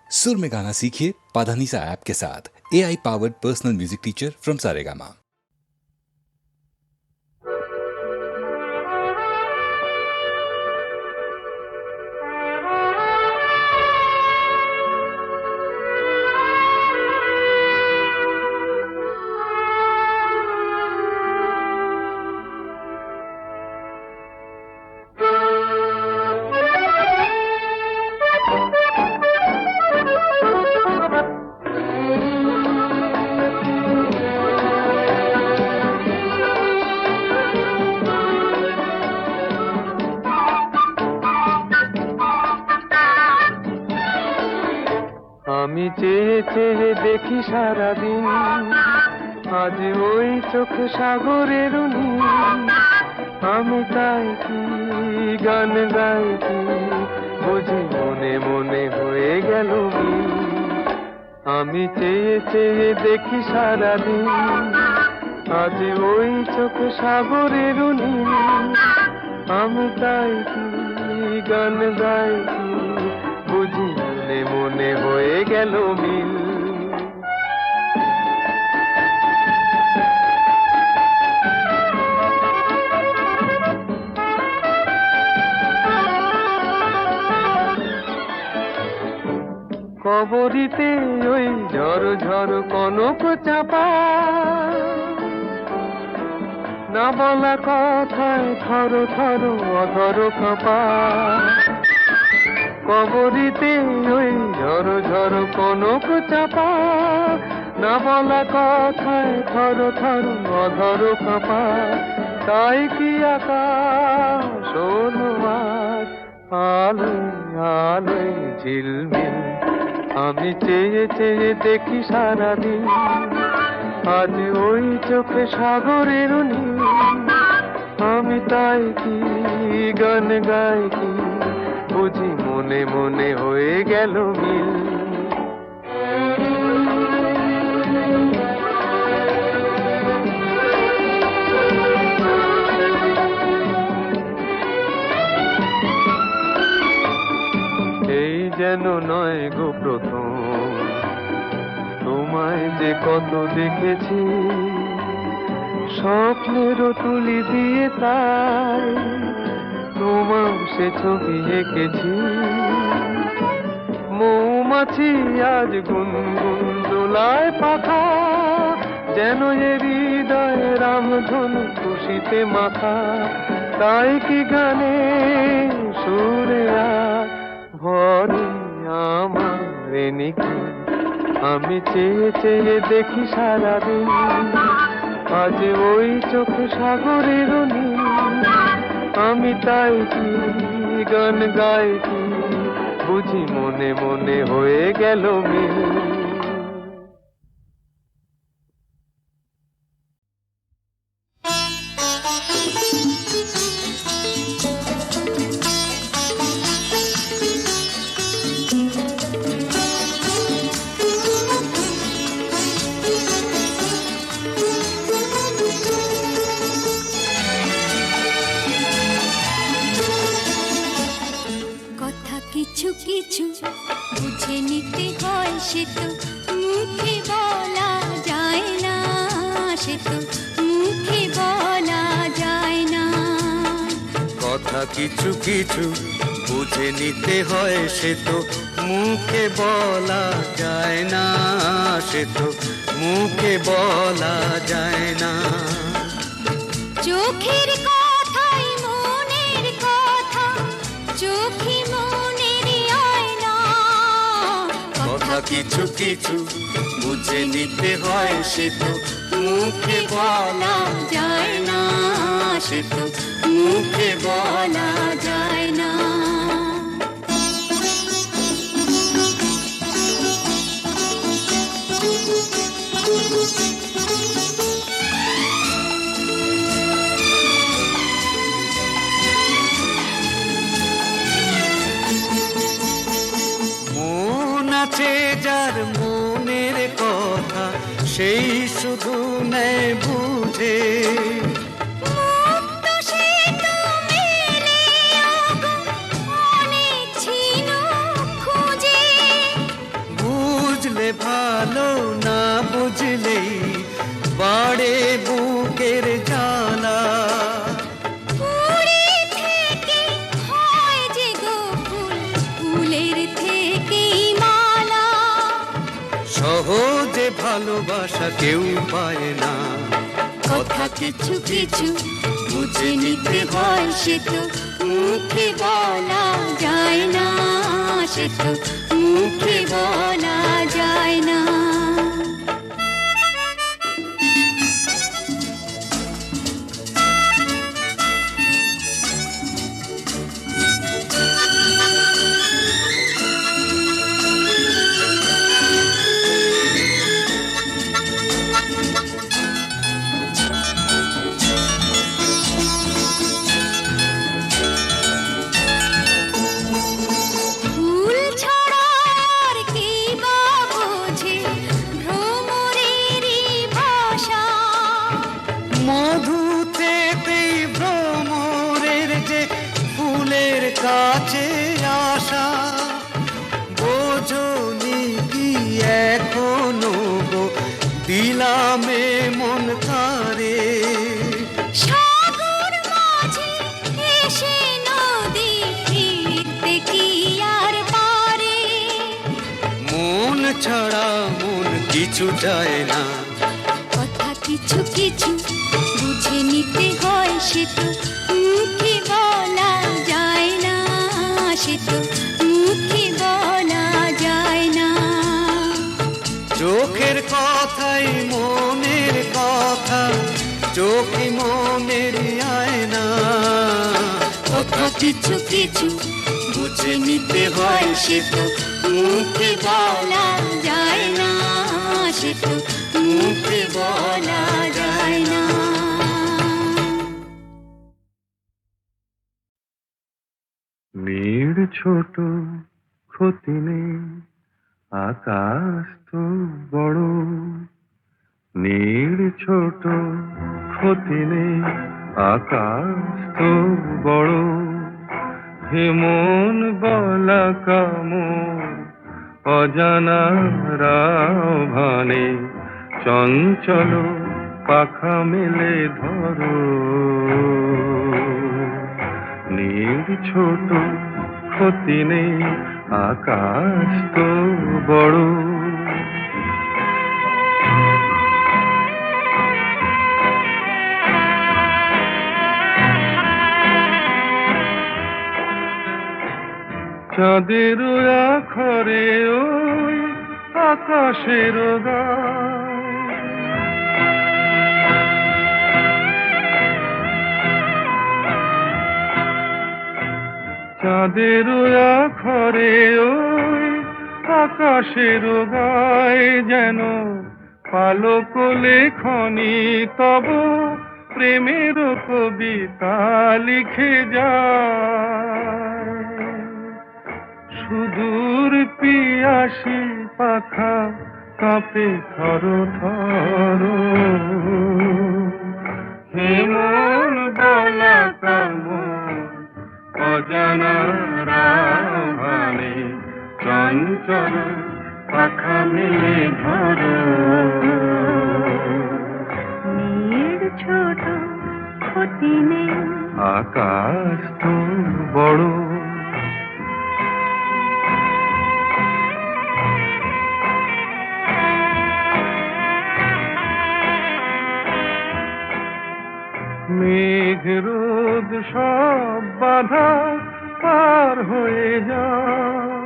सुर में गाना सीखिए पाधानीसा ऐप के साथ। AI powered personal music teacher from Saregama. আমি চেয়ে চেয়ে দেখি সারাদিন, আজ ওই চোখ সাগরের নীল। আমি তাই কি গান গাই কি বুঝি মনে মনে হয়ে গেল মিল। আমি চেয়ে চেয়ে দেখি সারাদিন, আজ ওই চোখ সাগরের নীল। আমি তাই কি গান গাই কি বুঝি মনে মনে হয়ে গেল মিল। কবরিতে ওই ঝড় ঝড় কনক চাপা, না বলা কথায় থর থর অধর কাঁপা। কবরিতে ওই ঝড় ঝড় কনক চাপা, না বলা কথায় থর থর অধর কাঁপা। তাই কি আকাশ আজ আলোয় আলোয় ঝিলমিল। আমি চেয়ে চেয়ে দেখি সারাদিন, আজ ওই চোখে সাগরের নীল। আমি তাই কি গান গাই কি বুঝি মনে মনে হয়ে গেল মিল। এই যেন নয় গো প্রথম, তোমায় যে কত দেখেছি স্বপ্নেরও তুলি দিয়ে, তাই তোমার সে ছবি এঁকেছি। মৌমাছি আজ গুনগুন দোলায় পাখা, যেন এ হৃদয় রামধনু খুশিতে মাখা। তাই কি গানে সুরে আজ ভরে আমার নিকি। আমি চেয়ে চেয়ে দেখি সারাদিন, আজ ওই চোখ সাগরের নীল। আমি তাই কি গান গাই কি বুঝি মনে মনে হয়ে গেল মিল। কিছু কিছু বুঝে নিতে হয়, সে তো মুখে বলা যায় না, সে তো মুখে বলা যায় না। কথা কিছু কিছু বুঝে নিতে হয়, সে তো মুখে বলা যায় না, সে তো মুখে বলা যায় না। চোখের কথাই মনের কথা, চোখে কিছু কিছু বুঝে নিতে হয়, সে তো মুখে বলা যায় না, সে তো মুখে বলা যায় না। আছে যার মনের কথা, সেই শুধু নেয় বুঝে। ভালোবাসা কেউ পায় না। কথা কিছু কিছু বুঝে নিতে হয়, সে তো মুখে বলা যায় না, সে তো মুখে বলা যায় না। ফুল ছাড়া আর কি বা বোঝে ভ্রমরেরই ভাষা। মধু পেতেই ভ্রমরের যে ফুলের কাছে আসা, বোঝনি কি এখনো গো দিলামে মন তারে। সাগর মাঝে এসে নদী ফিরতে কি আর পারে। মন ছাড়া মন কিছু চায় না। কথা কিছু কিছু বুঝে নিতে হয়, সে তো মুখে বলা যায় না, সে তো মুখে বলা যায় না। চোখের কথাই মনের কথা, চোখে মনের আয়না। কথা কিছু কিছু বুঝে নিতে হয়, সে তো মুখে বলা যায় না, সে তো মুখে বলা যায় না। মেয়ের ছোট ক্ষতি নেই, আকাশ তো বড়। মেয়ের ছোট ক্ষতি নেই, আকাশ তো বড়। হেমন বলা কামন অজানা রাভানে, চঞ্চল পাখা মেলে ধরো। নীর ছোট ক্ষতি নেই, আকাশ তো বড়। চাঁদের আখরে ওই আকাশের গায়, চাঁদের আখরে ওই আকাশের গায়, যেন পালক লেখনি তব প্রেমের কবিতা লিখে যায়। সুদূর পিয়াসী পাখা কাঁপে থর থর, হেমন বলা কামন অজানা রাভানে, চঞ্চল পাখা মেলে ধরো। মেয়ের ছোট ক্ষতি নেই, আকাশ তো বড়। মেঘ রোদ সব বাধা পার হয়ে যায়,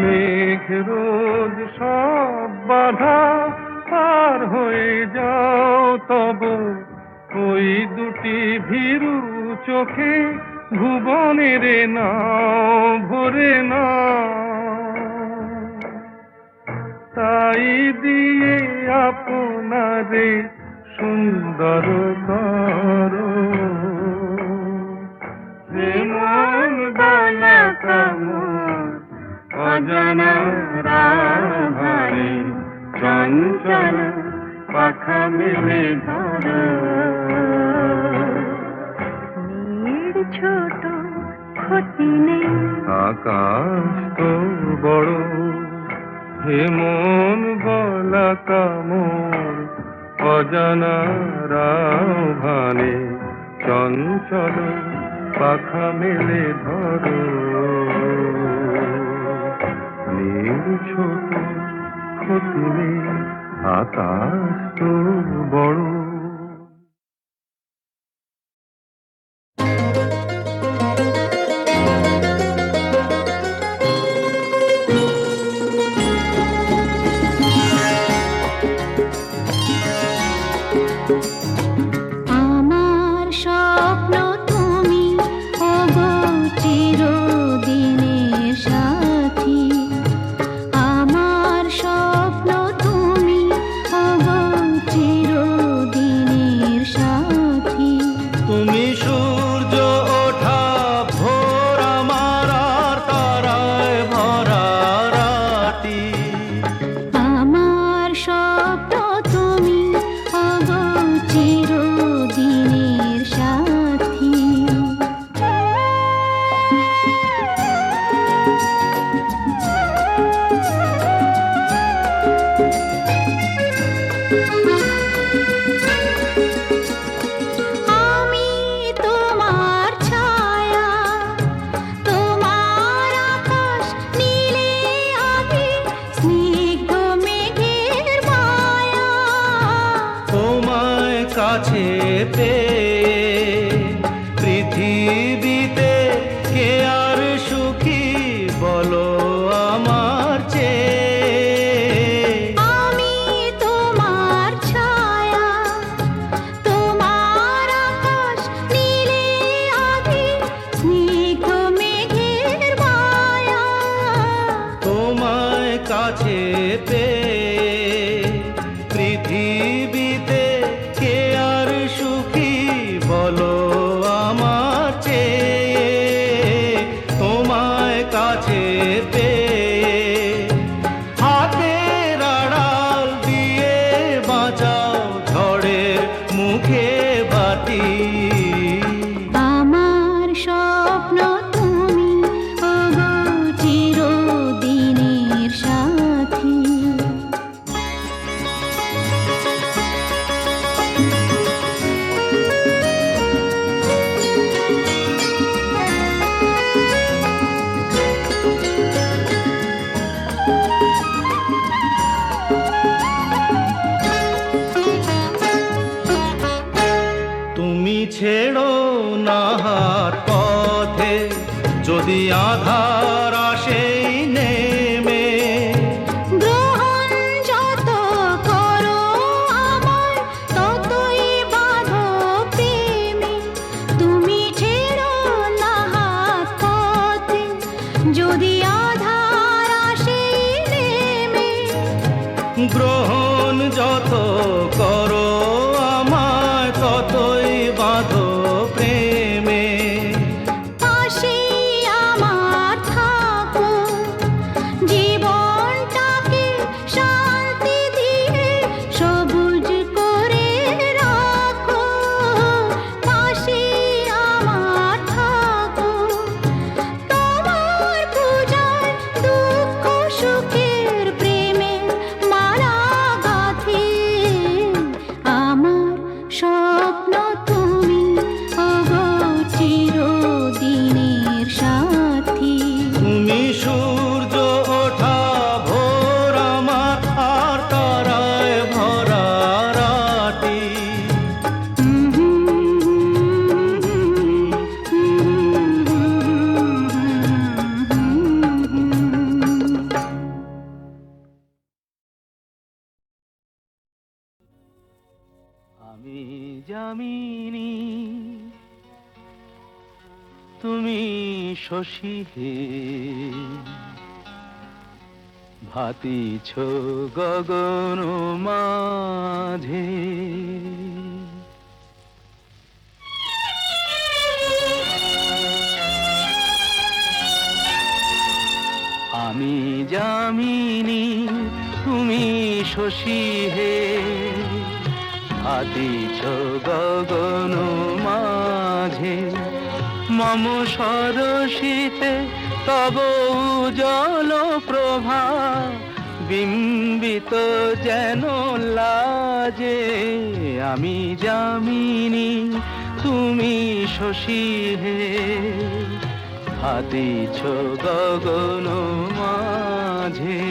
মেঘ রোদ সব বাধা পার হয়ে যাও। তব ওই দুটি ভীরু চোখে ভুবনের নাও ভরে না, তাই দিয়ে আপনারে সুন্দর করো। হেমন বলা কামন অজানা রাভানে, চঞ্চল পাখা মেলে ধরো। মেয়ের ছোট ক্ষতি নেই, আকাশ তো বড়। হেমন বলা কামন অজানা রাভানে, চঞ্চল পাখা মেলে ধরো, নীল ছোট ক্ষতি নেই, আকাশ তো বড়। আমার স্বপ্ন তুমি ওগো চিরদিনের সাথী, আমার স্বপ্ন তুমি ওগো চিরদিনের সাথী। তুমি সূর্য ওঠা ভোর আমার আর তারায় ভরা রাতি, আমার স্বপ্ন তুমি ওগো চিরদিনের সাথী। আমি তোমার ছায়া, তোমার আকাশ নীলে আমি স্নিগ্ধ মেঘের মায়া। তোমায় কাছে পেয়ে পৃথিবীতে কে আর সুখী বলো আমার চেয়ে। আমি তোমার ছায়া, তোমার আকাশ নীলে আমি স্নিগ্ধ মেঘের মায়া। তোমায় কাছে পেয়ে পৃথিবীতে কে আর সুখী বলো আমার চেয়ে। তোমায় কাছে পেয়ে হাতের আড়াল দিয়ে বাঁচাও ঝড়ের মুখে বাতি। আমার স্বপ্ন তুমি ওগো চিরদিনের সাথী। তুমি ছেড়ো না হাত পথে যদি আধার আসে নেমে। গ্রহণ যত করো আমায় ততই বাঁধো প্রেমে। তুমি ছেড়ো না হাত পথে যদি আধার আসে নেমে। গ্রহণ যত করো আমায় ততই বাঁধো প্রেমে। পাশে আমার থাকো, জীবনটাকে শান্তি দিয়ে সবুজ করে রাখো। পাশে আমার থাকো, তোমার পূজায় দুঃখ সুখের প্রেমের মালা গাঁথি। আমার স্বপ্ন তুমি ওগো চিরদিনের সাথী। তুমি সূর্য ওঠা ভোর আমার আর তারায় ভরা রাতি। আমি যামিনী তুমি শশী হে, ভাতিছ গগন মাঝে। আমি যামিনী তুমি শশী হে, ভাতিছ গগন মাঝে। মম সরসিতে তব উজ্জ্বল প্রভা বিম্বিত যেন লাজে। আমি যামিনী তুমি শশী হে হাতিছ গগন মাঝে।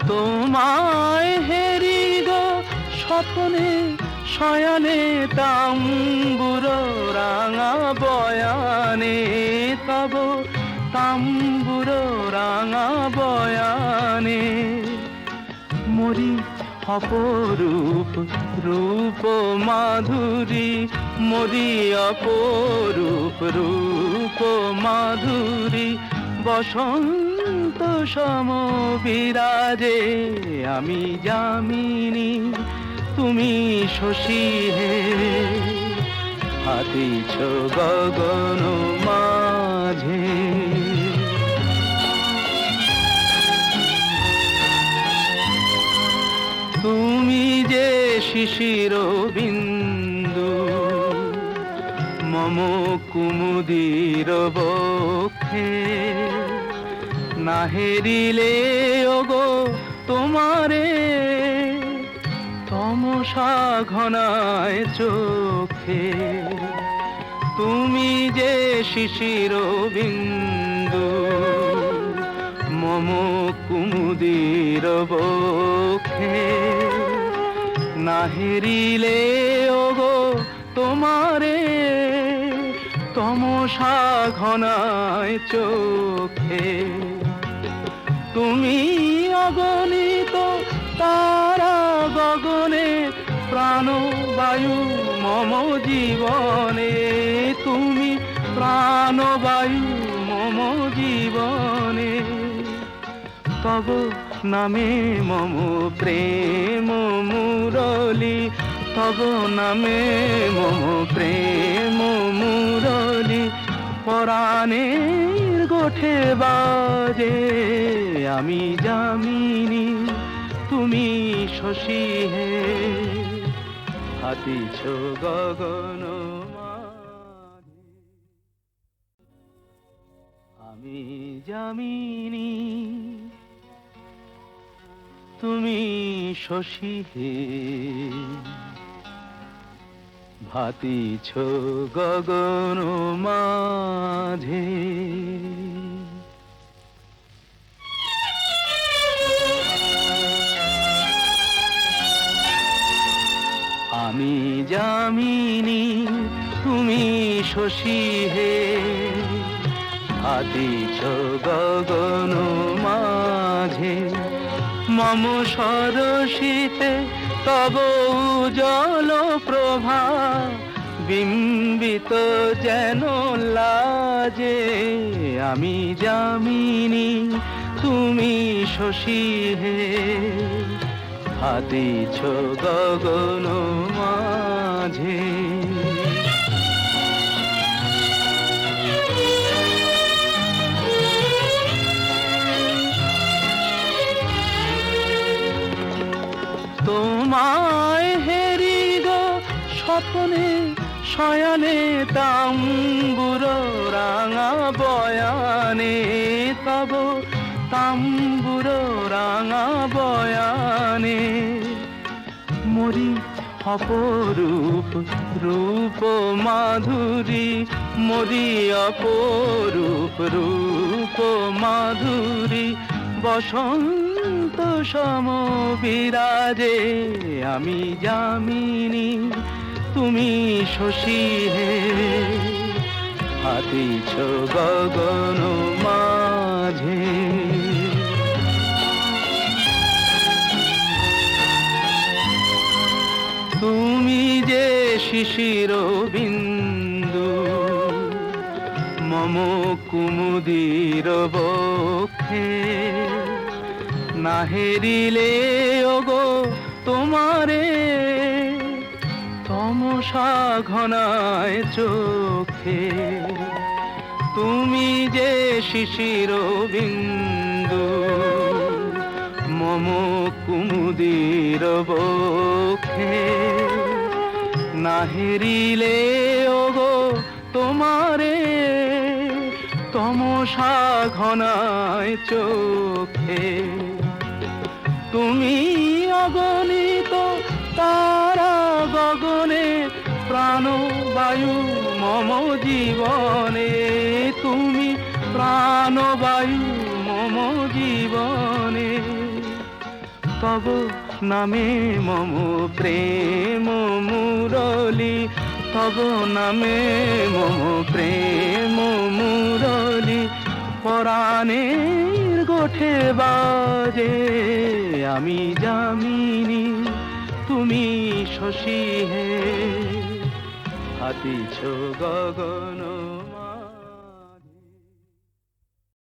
তোমায় হেরি গো স্বপ্নে শয়নে তাম্বুর রাঙা বয়ানে, তব তাম্বুর রাঙা বয়ানে মরি অপরূপ রূপ মাধুরী, মরি অপরূপ রূপ মাধুরী বসন্ত সম বিরাজে। আমি যামিনী তুমি শশী হে হাতিছ গগন মাঝে। তুমি যে শিশির বিন্দু মম কুমুদির বক্ষে, না হেরিলে ওগো তোমারে তমসা ঘনায় চোখে। তুমি যে শিশির বিন্দু মম কুমুদির বক্ষে, না হেরিলে ওগো তোমারে তমসা ঘনায় চোখে। তুমি অগণিত তারা গগনে প্রাণবায়ু মম জীবনে, তুমি প্রাণবায়ু মম জীবনে। তব নামে মম প্রেম মুরলী, তব নামে মম প্রেম মুরলী পরাণের গোঠে বাজে। আমি যামিনী তুমি শশী হে হাতিছ গগন মাঝে। আমি যামিনী তুমি শশী হে ভাতিছ গগন মাঝে। আমি যামিনী তুমি শশী হে ভাতিছ গগন মাঝে। মম সরসিতে তব উজ্জ্বল প্রভা বিম্বিত যেন লাজে। আমি যামিনী তুমি শশী হে হাতিছ গগন মাঝে। তোমায় হেরি গো স্বপ্নে শয়নে তাম্বুর রাঙা বয়ানে, তব তাম্বুর রাঙা বয়ানে মরি অপরূপ রূপ মাধুরী, মরি অপরূপ রূপ মাধুরী বসন্ত সম বিরাজে। আমি যামিনী তুমি শশী হে হাতিছ গগন মাঝে। তুমি যে শিশির বিন্দু মম কুমুদির বক্ষে, না হেরিলে ওগো তোমারে তমসা ঘনায় চোখে। তুমি যে শিশির বিন্দু মম কুমুদির বক্ষে, না হেরিলে ওগো তোমারে তমসা তমসা ঘনায় চোখে। তুমি অগণিত তারা গগনে, প্রাণবায়ু মম জীবনে। তুমি প্রাণবায়ু মম জীবনে। তব নামে মম প্রেম মুরলি, তব নামে মম প্রেম মুরলি। পরাণের গোঠে বাজে আমি যামিনী, তুমি শশী হে। হাতিছ গগন